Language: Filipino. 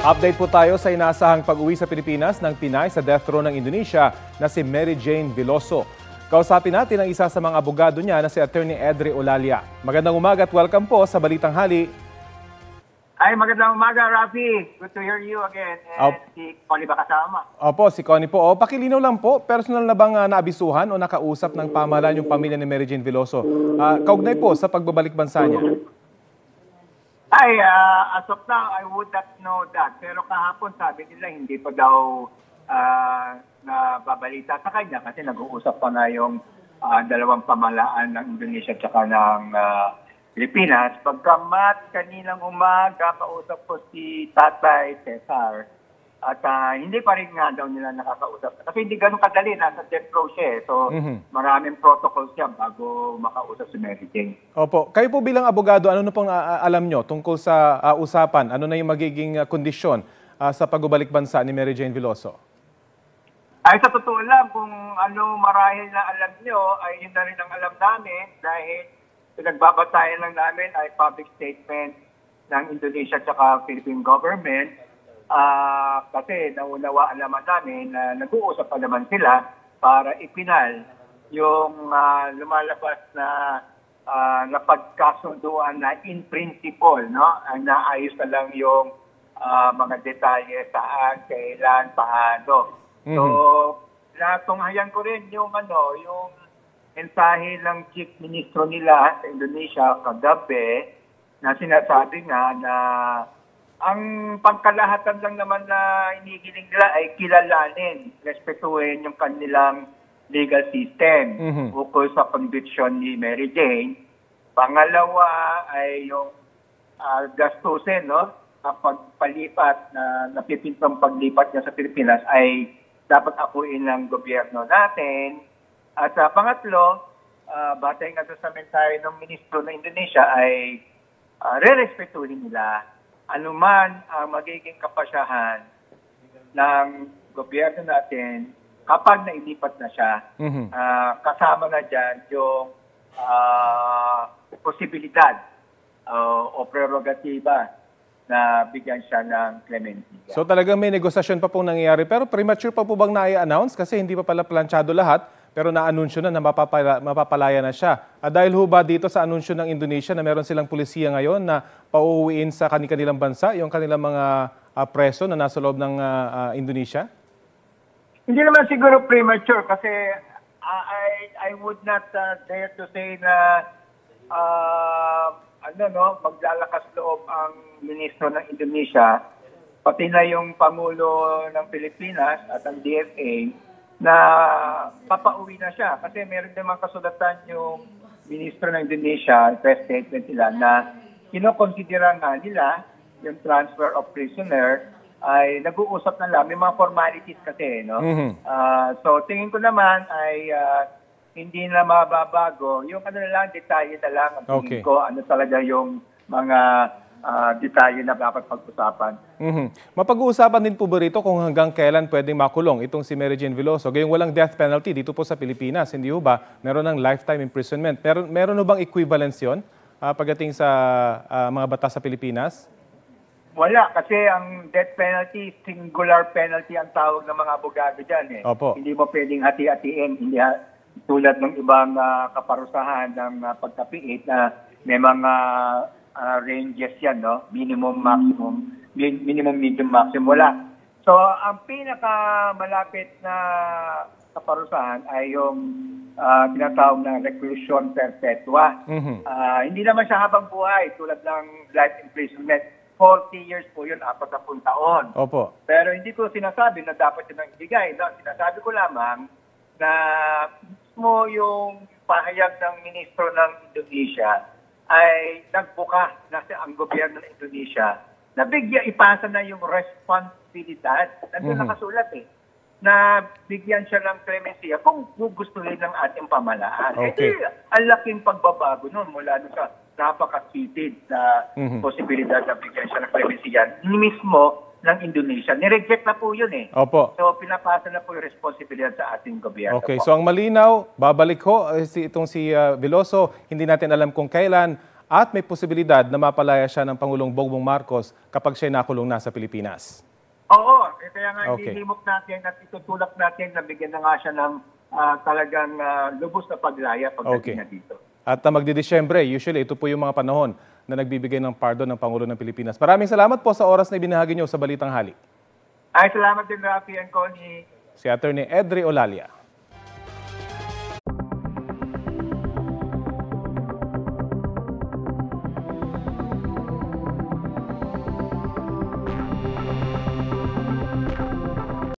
Update po tayo sa inaasahang pag-uwi sa Pilipinas ng Pinay sa death row ng Indonesia na si Mary Jane Veloso. Kausapin natin ang isa sa mga abogado niya na si Attorney Edre Olalia. Magandang umaga at welcome po sa Balitang Hali. Ay, magandang umaga, Rafi. Good to hear you again. And si Connie ba kasama? Opo, si Connie po. Pakilinaw lang po, personal na bang naabisuhan o nakausap ng pamahalaan yung pamilya ni Mary Jane Veloso? Kaugnay po sa pagbabalik bansa niya. Ay, as of now, I would not know that. Pero kahapon sabi nila hindi pa daw nababalita sa kanya kasi nag-uusap pa na yung dalawang pamahalaan ng Indonesia at saka ng Pilipinas. Pagkamat kaninang umaga, pausap ko si Tatay Cesar. At hindi pa rin nga daw nila nakakausap. Kasi hindi ganun kadali, nasa death row siya. So, maraming protocols siya bago makausap si Mary Jane. Opo. Kayo po bilang abogado, ano na pong alam nyo tungkol sa usapan? Ano na yung magiging kondisyon sa pagbabalik bansa ni Mary Jane Veloso? Ay, sa totoo lang, kung ano marahil na alam nyo, ay yun na rin ang alam namin dahil pinagbabatayan lang namin ay public statement ng Indonesia at Philippine government. Kasi naunawaan naman namin na nag-uusap pa naman sila para ipinal yung lumalabas na napagkasunduan na in principle, no? Ang naayos na lang yung mga detalye saan, kailan, paano. So, natunghayan ko rin yung yung mensahe ng Chief Ministro nila sa Indonesia kagabi na sinasabi nga na ang pangkalahatan lang naman na inigiling nila ay kilalanin, respetuhin yung kanilang legal system ukol sa conviction ni Mary Jane. Pangalawa ay yung gastusin, no? Pagpalipat na napipintang paglipat niya sa Pilipinas ay dapat akuin ng gobyerno natin. At pangatlo, batay nga sa mensahe ng ministro ng Indonesia ay re-respetuhin nila anuman ang magiging kapasyahan ng gobyerno natin kapag nailipat na siya. Kasama na dyan yung posibilidad o prerogatiba na bigyan siya ng clemency. So talagang may negosasyon pa pong nangyayari pero premature pa po bang na-i-announce kasi hindi pa pala planchado lahat? Pero na-anunsyo na mapapalaya na siya. Dahil ho ba dito sa anunsyo ng Indonesia na meron silang pulisiya ngayon na pauuwiin sa kanilang bansa, yung kanilang mga preso na nasa loob ng Indonesia? Hindi naman siguro premature kasi I would not dare to say na maglalakas loob ang ministro ng Indonesia, pati na yung Pangulo ng Pilipinas at ang DFA, na papauwi na siya. Kasi meron naman kasulatan yung ministro ng Indonesia, press statement nila, na kinokonsidera nga nila yung transfer of prisoner ay nag-uusap na lang. May mga formalities kasi, no? So tingin ko naman ay hindi na mababago. Yung detalye na lang ang tingin ko, ano talaga yung mga detalye na dapat pag-usapan. Mapag-uusapan din po ba rito kung hanggang kailan pwedeng makulong itong si Mary Jane Veloso? Gayong walang death penalty dito po sa Pilipinas, hindi ho ba? Meron ng lifetime imprisonment. Meron ho bang equivalence yun pagdating sa mga batas sa Pilipinas? Wala, kasi ang death penalty, singular penalty ang tawag ng mga abogado dyan. Opo. Hindi mo pwedeng hati-hatiin, hindi tulad ng ibang kaparusahan ng pagkapiit na may mga ranges yan, no? Minimum, maximum, minimum, medium, maximum, wala. So, ang pinakamalapit na kaparusahan ay yung tinatawag na reclusion perpetua. Hindi naman siya habang buhay tulad ng life imprisonment. 40 years po yun, 40 taon. Opo. Pero hindi ko sinasabi na dapat yun ang ibigay. No? Sinasabi ko lamang na mismo yung pahayag ng ministro ng Indonesia ay nagbuka na ang gobyerno ng Indonesia na ipasa na yung responsibilidad. Nandun nakasulat na bigyan siya ng clemency kung gugustuhin ng ating pamahalaan. Okay. Ang laking pagbabago nun mula sa napaka-seated na posibilidad na bigyan siya ng clemency mismo ng Indonesia. Nireject na po yun Opo. So pinapasa na po yung responsibilidad sa ating gobyerno. Okay, so ang malinaw, babalik ho itong si Veloso, hindi natin alam kung kailan. at may posibilidad na mapalaya siya ng Pangulong Bongbong Marcos kapag siya nakulong na sa Pilipinas. Oo, kaya nga Okay. inilimok natin at itutulak natin na bigyan na nga siya ng talagang lubos na paglaya pagdating na dito. At magdidisyembre, usually ito po yung mga panahon na nagbibigay ng pardon ng Pangulo ng Pilipinas. Maraming salamat po sa oras na ibinahagi niyo sa Balitang Hali. Ay, salamat din, Rafi and Connie. Si Attorney Edri Olalia.